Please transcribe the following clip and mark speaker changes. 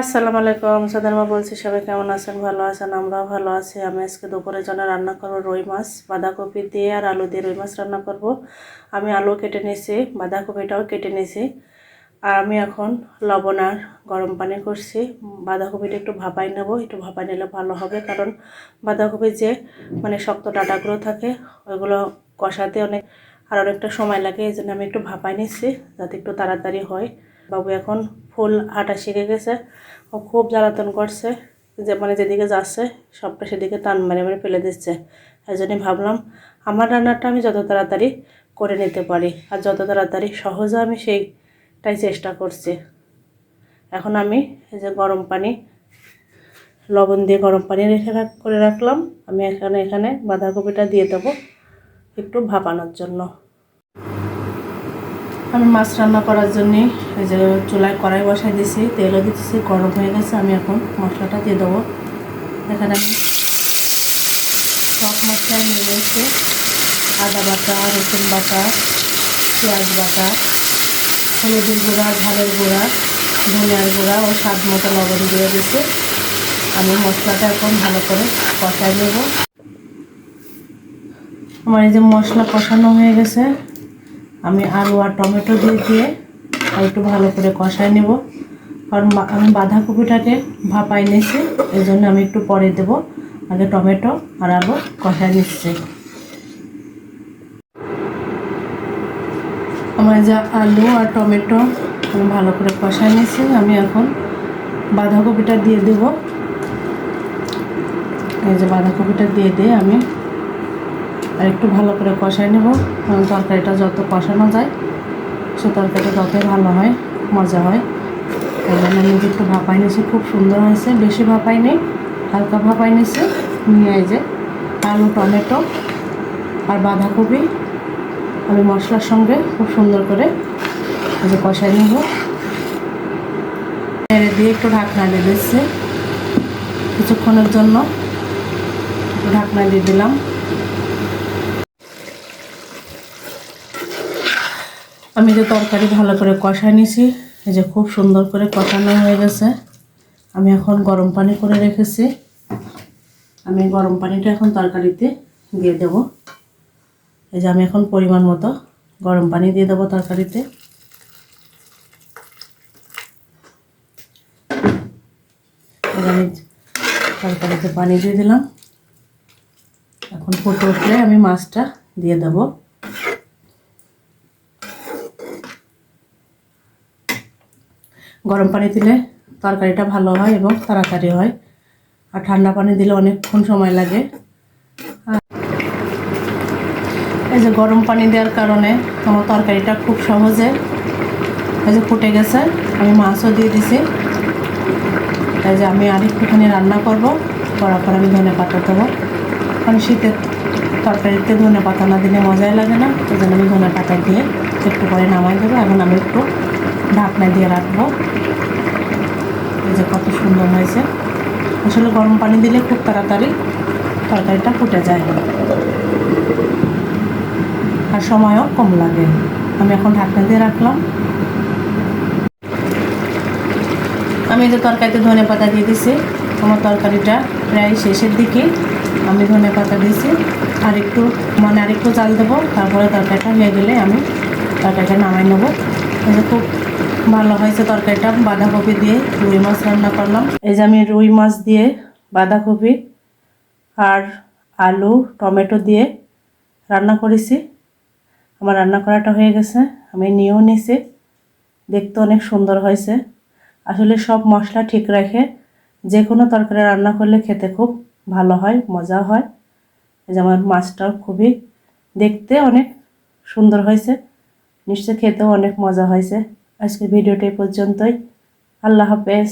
Speaker 1: আসসালামু আলাইকুম। সাদারমা বলছি, সবাই কেমন আছেন? ভালো আছেন? আমরাও ভালো আছি। আমি আজকে দুপুরের জন্য রান্না করব রুই মাছ, বাঁধাকপি দিয়ে আর আলু দিয়ে রুই মাছ রান্না করব। আমি আলু কেটে নিয়েছি, বাঁধাকপিটাও কেটে নিয়েছি। আর আমি এখন লবণ আর গরম পানি করছি। বাঁধাকপিটা একটু ভাপাই নেব, একটু ভাপাই নিলে ভালো হবে, কারণ বাঁধাকপির যে শক্ত ডাঁটাগুলো থাকে ওইগুলো কষাতে অনেকটা সময় লাগে। এই জন্য আমি একটু ভাপাই নিচ্ছি যাতে একটু তাড়াতাড়ি হয়। বাবু এখন ফুল হাঁটা শিখে গেছে, ও খুব জ্বালাতন করছে, যে যেদিকে যাচ্ছে সবটা সেদিকে টান মেরে মেরে ফেলে দিচ্ছে। এই জন্যই ভাবলাম আমার রান্নাটা আমি যত তাড়াতাড়ি করে নিতে পারি আর যত তাড়াতাড়ি সহজে আমি সেইটাই চেষ্টা করছি। এখন আমি এই যে গরম পানি, লবণ দিয়ে গরম পানি করে রাখলাম। আমি এখানে বাঁধাকপিটা দিয়ে দেবো একটু ভাপানোর জন্য। আমি মাছ রান্না করার জন্যে এই যে চুলায় কড়াই বসাই দিয়েছি, তেলও দিতেছি, গরম হয়ে গেছে। আমি এখন মশলাটা দিয়ে দেবো। এখানে আমি সব মশলাই নিয়ে নিয়েছি: আদা বাটা, রসুন বাটা, পেঁয়াজ বাটা, হলুদের গুঁড়া, ঝালের গুঁড়া, ধনিয়ার গুঁড়া ও স্বাদ মতো লবণ দিয়ে দিয়েছি। আমি মশলাটা এখন ভালো করে কষাই নেব। আমার এই যে মশলা কষানো হয়ে গেছে, আমি আলু আর টমেটো দিয়ে আর একটু ভালো করে কষাই নেব। কারণ আমি বাঁধাকপিটাকে ভাপাই নিয়েছি, এই জন্য আমি একটু পরে দেব। আগে টমেটো আর আলু কষাই নিচ্ছি। আমার যা আলু আর টমেটো আমি ভালো করে কষাই নিয়েছি, আমি এখন বাঁধাকপিটা দিয়ে দেব। এই যে বাঁধাকপিটা দিয়ে আমি আর একটু ভালো করে কষাই নেব। কারণ তরকারিটা যত কষানো যায় সে তরকারিটা ততই ভালো হয়, মজা হয়। এই জন্য আমি একটু ভাপাই নিয়েছি, খুব সুন্দর হয়েছে। বেশি ভাপাই নেই, হালকা ভাপাই নিয়েছি। নিয়ে এই যে আলু, টমেটো আর বাঁধাকপি আমি মশলার সঙ্গে খুব সুন্দর করে এই যে কষাই নেব। নেড়ে দিয়ে একটু ঢাকনা দিয়ে দিচ্ছি কিছুক্ষণের জন্য। একটু ঢাকনা দিয়ে দিলাম। আমি যে তরকারি ভালো করে কষাই নিয়েছি, এই যে খুব সুন্দর করে কষানো হয়ে গেছে। আমি এখন গরম পানি করে রেখেছি, আমি গরম পানিটা এখন তরকারিতে দিয়ে দেব। এই যে আমি এখন পরিমাণ মতো গরম পানি দিয়ে দেবো তরকারিতে। আমি তরকারিতে পানি দিয়ে দিলাম। এখন ফুটে উঠলে আমি মাছটা দিয়ে দেব। গরম পানি দিলে তরকারিটা ভালো হয় এবং তাড়াতাড়ি হয়, আর ঠান্ডা পানি দিলে অনেকক্ষণ সময় লাগে। এই যে গরম পানি দেওয়ার কারণে আমার তরকারিটা খুব সহজে এই যে ফুটে গেছে। আমি মাছও দিয়ে দিছি। এই যে আমি আর একটুখানি রান্না করব, করার পর আমি ধনে পাতা দেবো। কারণ শীতের তরকারিতে ধনে পাতা না দিলে মজাই লাগে না, এই জন্য আমি ধনে পাতা দিয়ে একটু পরে নামাই দেবো। এখন আমি একটু ঢাকনা দিয়ে রাখবো। এই যে কত সুন্দর হয়েছে। আসলে গরম পানি দিলে খুব তাড়াতাড়ি তরকারিটা ফুটে যায় আর সময়ও কম লাগে। আমি এখন ঢাকনা দিয়ে রাখলাম। আমি যে তরকারিতে ধনে পাতা দিয়ে দিছি, আমার তরকারিটা প্রায় শেষের দিকে। আমি ধনে পাতা দিয়েছি, আর একটু জাল দেবো। তারপরে তরকারিটা হয়ে গেলে আমি তরকারিটা নামাই নেবো। খুব ভালো হয়েছে তরকারিটা। বাঁধাকপি দিয়ে রুই মাছ রান্না করলাম। এই যে আমি রুই মাছ দিয়ে বাঁধাকপি আর আলু টমেটো দিয়ে রান্না করেছি। আমার রান্না করাটা হয়ে গেছে, আমি নিয়েও নিয়েছি। দেখতে অনেক সুন্দর হয়েছে। আসলে সব মশলা ঠিক রেখে যে কোনো তরকারি রান্না করলে খেতে খুব ভালো হয়, মজা হয়। এই যে আমার মাছটাও খুবই দেখতে অনেক সুন্দর হয়েছে, নিশ্চয়ই খেতেও অনেক মজা হয়েছে। আজকে ভিডিওটা এই পর্যন্তই। আল্লাহ হাফেজ।